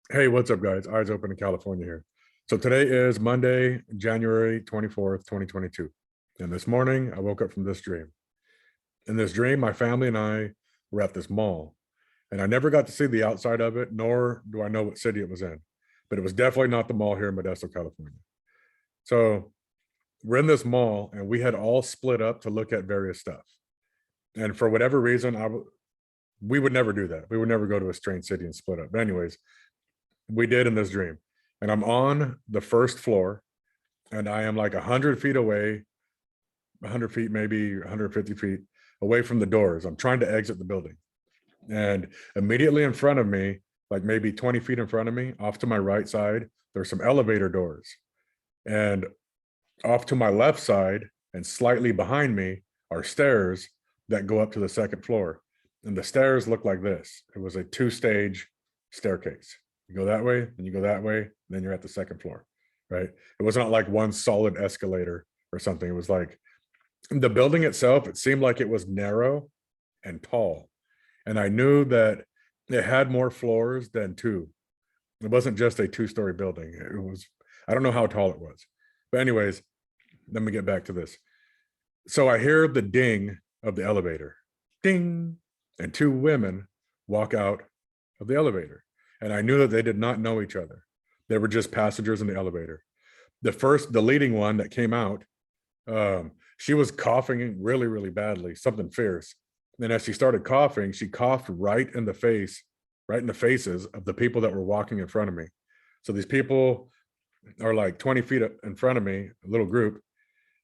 Hey, what's up, guys? Eyes Open in California here. So today is Monday, January 24th, 2022. And this morning, I woke up from this dream. In this dream, my family and I were at this mall, and I never got to see the outside of it, nor do I know what city it was in. But it was definitely not the mall here in Modesto, California. So we're in this mall, and we had all split up to look at various stuff. And for whatever reason, we would never do that. We would never go to a strange city and split up. But anyways, we did in this dream. And I'm on the first floor, and I am like 100 feet away, 100 feet, maybe 150 feet away from the doors. I'm trying to exit the building. And immediately in front of me, like maybe 20 feet in front of me, off to my right side, there's some elevator doors. And off to my left side and slightly behind me are stairs that go up to the second floor. And the stairs look like this. It was a two-stage staircase. You go that way, and you go that way, and then you're at the second floor, right? It was not like one solid escalator or something. It was like the building itself, it seemed like it was narrow and tall. And I knew that it had more floors than two. It wasn't just a two-story building. It was, I don't know how tall it was. But anyways, let me get back to this. So I hear the ding of the elevator. Ding. And two women walk out of the elevator. And I knew that they did not know each other. They were just passengers in the elevator. The leading one that came out, she was coughing really, really badly, something fierce. And as she started coughing, she coughed right in the faces of the people that were walking in front of me. So these people are like 20 feet in front of me, a little group.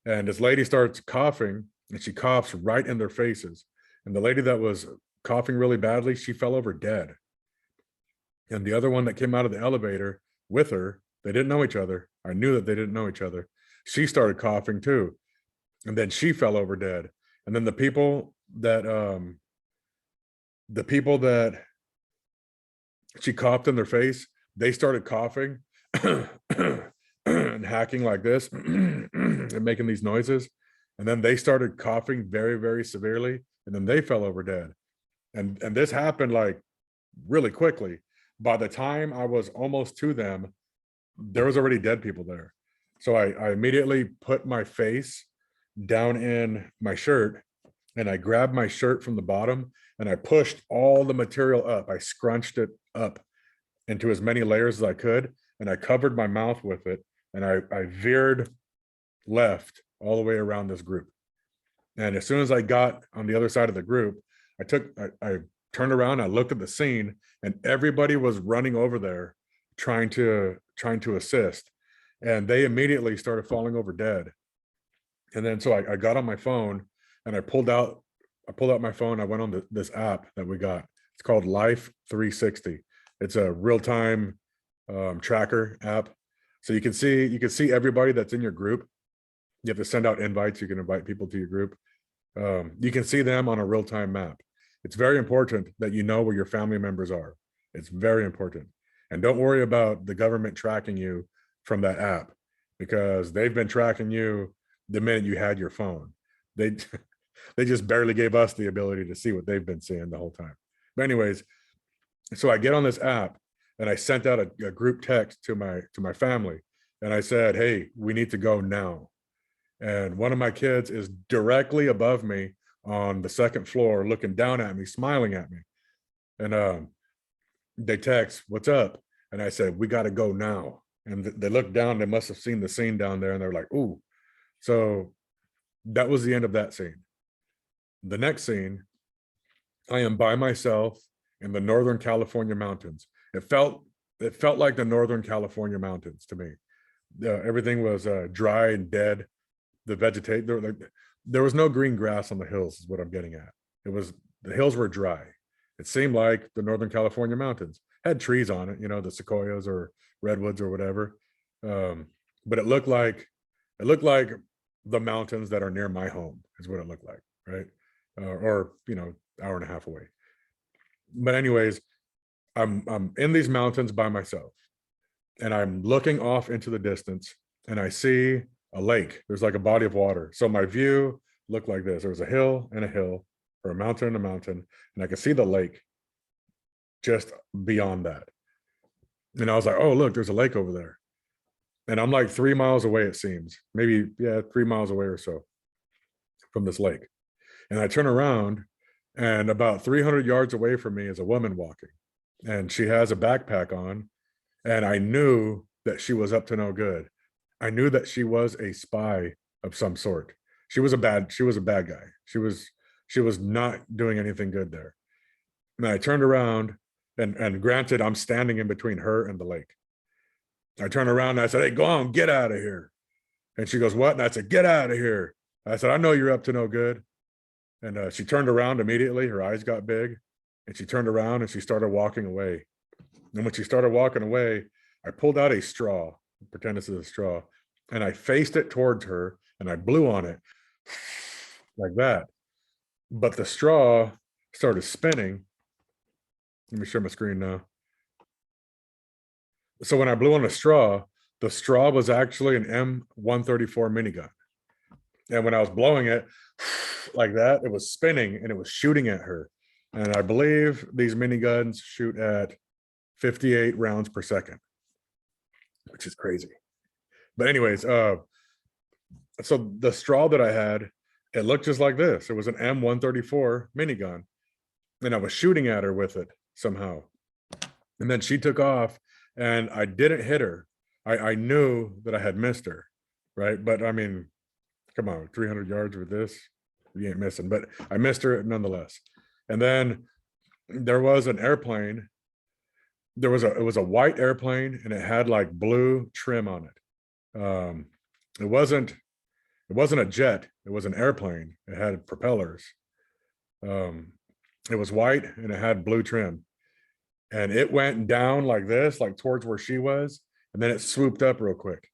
And this lady starts coughing, and she coughs right in their faces. And the lady that was coughing really badly, she fell over dead. And the other one that came out of the elevator with her, they didn't know each other. I knew that they didn't know each other. She started coughing too. And then she fell over dead. And then the people that she coughed in their face, they started coughing and hacking like this and making these noises. And then they started coughing very, very severely. And then they fell over dead. And this happened like really quickly. By the time I was almost to them, there was already dead people there. So I immediately put my face down in my shirt, and I grabbed my shirt from the bottom, and I pushed all the material up. I scrunched it up into as many layers as I could, and I covered my mouth with it, and I veered left all the way around this group. And as soon as I got on the other side of the group, I turned around, I looked at the scene, and everybody was running over there trying to assist. And they immediately started falling over dead. And then so I got on my phone, and I pulled out my phone. I went on this app that we got. It's called Life 360. It's a real-time tracker app. So you can see everybody that's in your group. You have to send out invites. You can invite people to your group. You can see them on a real-time map. It's very important that you know where your family members are. It's very important. And don't worry about the government tracking you from that app, because they've been tracking you the minute you had your phone. They they just barely gave us the ability to see what they've been seeing the whole time. But anyways, so I get on this app, and I sent out a group text to my family, and I said, hey, we need to go now. And one of my kids is directly above me on the second floor, looking down at me, smiling at me. And they text, what's up? And I said, we got to go now. And they looked down, they must have seen the scene down there, and they're like, ooh. So that was the end of that scene. The next scene, I am by myself in the Northern California mountains. It felt like the Northern California mountains to me. Everything was dry and dead. The vegetation, there was no green grass on the hills, is what I'm getting at. The hills were dry. It seemed like the Northern California mountains had trees on it, the sequoias or redwoods or whatever. But it looked like the mountains that are near my home is what it looked like, right? Or hour and a half away. But anyways, I'm in these mountains by myself, and I'm looking off into the distance, and I see a lake. There's like a body of water. So my view looked like this. There was a hill and a hill, or a mountain and a mountain, and I could see the lake just beyond that. And I was like, oh, look, there's a lake over there. And I'm like 3 miles away, it seems. Maybe, yeah, 3 miles away or so from this lake. And I turn around, and about 300 yards away from me is a woman walking. And she has a backpack on. And I knew that she was up to no good. I knew that she was a spy of some sort. She was a bad guy. She was not doing anything good there. And I turned around, and granted, I'm standing in between her and the lake. I turned around and I said, hey, go on, get out of here. And she goes, what? And I said, get out of here. I said, I know you're up to no good. And she turned around immediately. Her eyes got big, and she turned around and she started walking away. And when she started walking away, I pulled out a straw, pretend this is a straw, and I faced it towards her and I blew on it like that. But the straw started spinning. Let me share my screen now. So when I blew on the straw was actually an M134 minigun. And when I was blowing it like that, it was spinning and it was shooting at her. And I believe these miniguns shoot at 58 rounds per second, which is crazy. But anyways, so the straw that I had, it looked just like this. It was an M134 minigun, and I was shooting at her with it somehow. And then she took off, and I didn't hit her. I knew that I had missed her, right? But I mean, come on, 300 yards with this, you ain't missing. But I missed her nonetheless. And then there was an airplane. It was a white airplane, and it had like blue trim on it. It wasn't a jet. It was an airplane. It had propellers. It was white and it had blue trim, and it went down like this, like towards where she was, and then it swooped up real quick.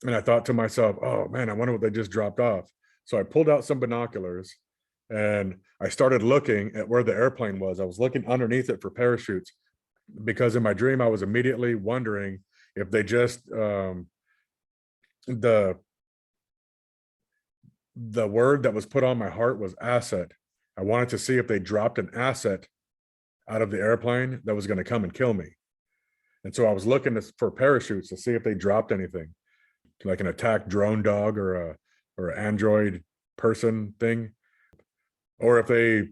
And I thought to myself, oh man, I wonder what they just dropped off. So I pulled out some binoculars and I started looking at where the airplane was. I was looking underneath it for parachutes, because in my dream I was immediately wondering if they just the word that was put on my heart was asset. I wanted to see if they dropped an asset out of the airplane that was going to come and kill me. And so I was looking for parachutes to see if they dropped anything, like an attack drone dog or an android person thing, or if they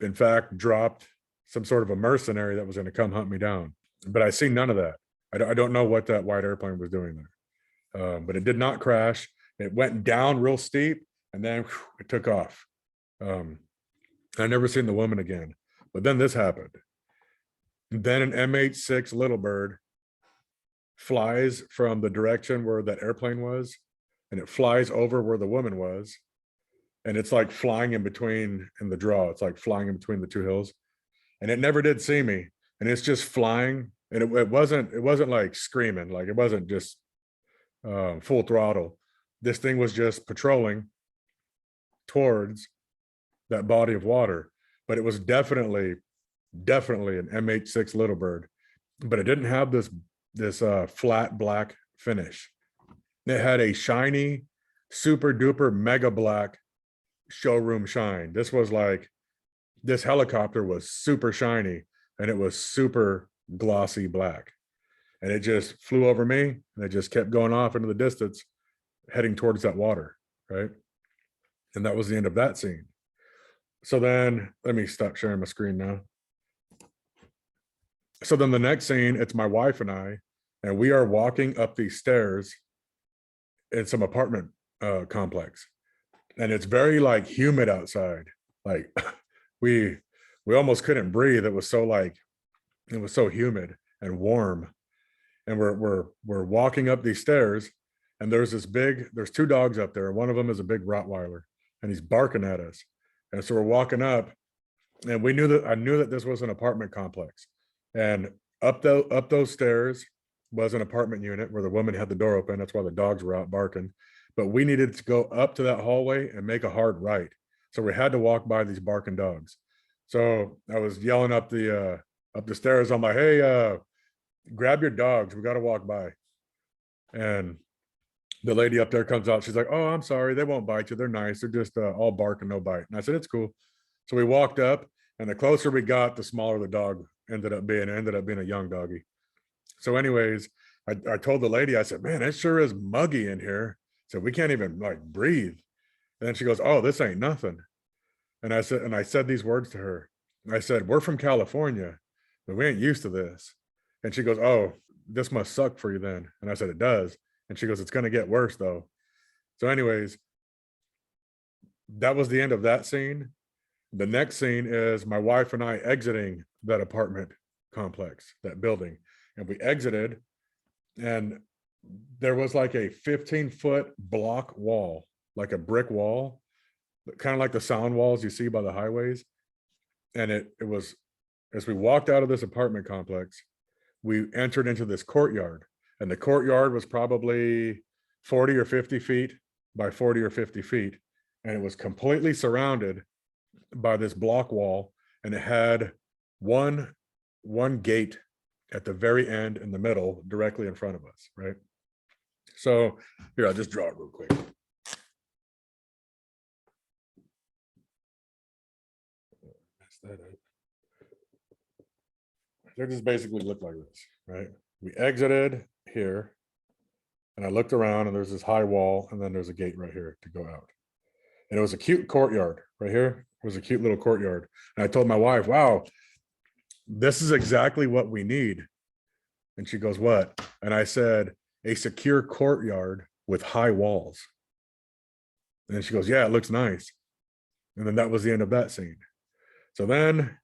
in fact dropped some sort of a mercenary that was going to come hunt me down. But I see none of that. I don't know what that white airplane was doing there, but it did not crash. It went down real steep, and then it took off. I never seen the woman again. But then this happened. Then an MH6 Little Bird flies from the direction where that airplane was, and it flies over where the woman was. And it's like flying in the draw. It's like flying in between the two hills. And it never did see me. And it's just flying. And it wasn't like screaming, like it wasn't just full throttle. This thing was just patrolling towards that body of water. But it was definitely an MH6 Little Bird. But it didn't have this flat black finish. It had a shiny, super duper mega black showroom shine. This helicopter was super shiny, and it was super glossy black. And it just flew over me, and it just kept going off into the distance, heading towards that water, right? And that was the end of that scene. So then, let me stop sharing my screen now. So then the next scene, it's my wife and I, and we are walking up these stairs in some apartment complex. And it's very like humid outside. Like we almost couldn't breathe. It was so humid and warm. And we're walking up these stairs, and there's two dogs up there. One of them is a big Rottweiler, and he's barking at us. And so we're walking up, and I knew that this was an apartment complex. And up those stairs was an apartment unit where the woman had the door open. That's why the dogs were out barking. But we needed to go up to that hallway and make a hard right. So we had to walk by these barking dogs. So I was yelling up the stairs. I'm like, hey, grab your dogs. We got to walk by. And the lady up there comes out. She's like, oh, I'm sorry. They won't bite you. They're nice. They're just all bark and no bite. And I said, it's cool. So we walked up, and the closer we got, the smaller the dog ended up being a young doggy. So anyways, I told the lady, I said, man, it sure is muggy in here. So we can't even like breathe. And then she goes, oh, this ain't nothing. And I said these words to her. I said, we're from California, but we ain't used to this. And she goes, oh, this must suck for you then. And I said, it does. And she goes, it's going to get worse though. So anyways, that was the end of that scene. The next scene is my wife and I exiting that apartment complex, that building. And we exited, and there was like a 15-foot block wall, like a brick wall, kind of like the sound walls you see by the highways. And it was, as we walked out of this apartment complex, we entered into this courtyard, and the courtyard was probably 40 or 50 feet by 40 or 50 feet. And it was completely surrounded by this block wall, and it had one gate at the very end in the middle, directly in front of us, right? So here, I'll just draw it real quick. They just basically look like this, right? We exited here, and I looked around, and there's this high wall, and then there's a gate right here to go out. And it was a cute courtyard right here. It was a cute little courtyard. And I told my wife, wow, this is exactly what we need. And she goes, what? And I said, a secure courtyard with high walls. And then she goes, yeah, it looks nice. And then that was the end of that scene. So then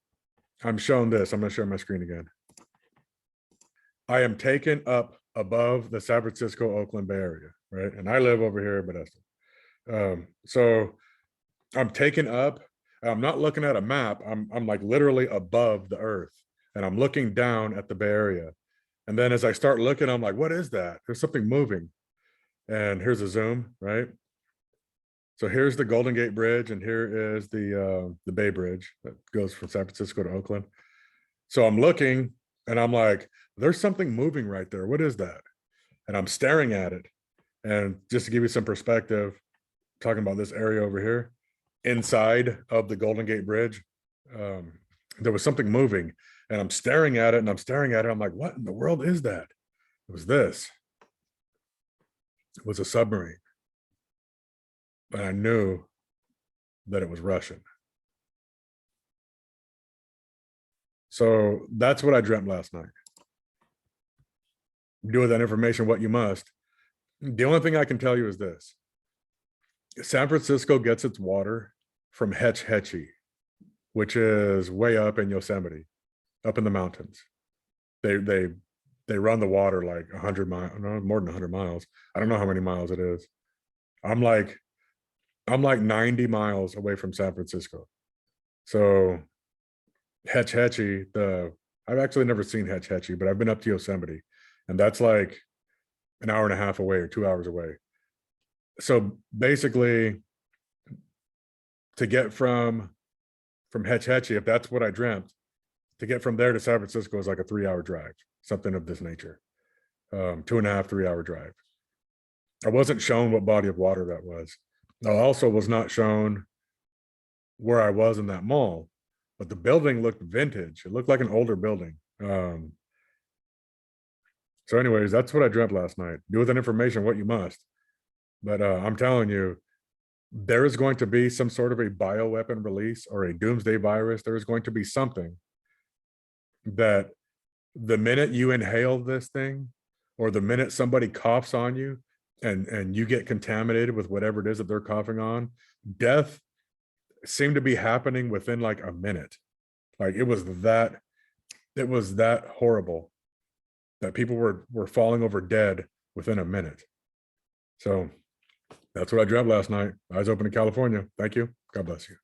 I'm shown this. I'm going to share my screen again. I am taken up above the San Francisco, Oakland Bay Area, right? And I live over here in Bethesda. So I'm taken up. I'm not looking at a map. I'm like literally above the earth, and I'm looking down at the Bay Area. And then as I start looking, I'm like, what is that? There's something moving. And here's a zoom, right? So here's the Golden Gate Bridge, and here is the Bay Bridge that goes from San Francisco to Oakland. So I'm looking, and I'm like, there's something moving right there. What is that? And I'm staring at it. And just to give you some perspective, talking about this area over here, inside of the Golden Gate Bridge, there was something moving, and I'm staring at it, and I'm staring at it. I'm like, what in the world is that? It was this. It was a submarine. And I knew that it was Russian. So that's what I dreamt last night. Do with that information what you must. The only thing I can tell you is this. San Francisco gets its water from Hetch Hetchy, which is way up in Yosemite, up in the mountains. They run the water like 100 miles, no, more than 100 miles. I don't know how many miles it is. I'm like 90 miles away from San Francisco. So Hetch Hetchy, I've actually never seen Hetch Hetchy, but I've been up to Yosemite, and that's like an hour and a half away or 2 hours away. So basically, to get from Hetch Hetchy, if that's what I dreamt, to get from there to San Francisco is like a 3-hour drive, something of this nature, 2.5, 3-hour drive. I wasn't shown what body of water that was. I also was not shown where I was in that mall, but the building looked vintage. It looked like an older building. So anyways, that's what I dreamt last night. Do with that information what you must. But I'm telling you, there is going to be some sort of a bioweapon release or a doomsday virus. There is going to be something that the minute you inhale this thing, or the minute somebody coughs on you and you get contaminated with whatever it is that they're coughing on, death seemed to be happening within like a minute. Like it was that horrible that people were falling over dead within a minute. So that's what I dreamt last night. Eyes open in California. Thank you. God bless you.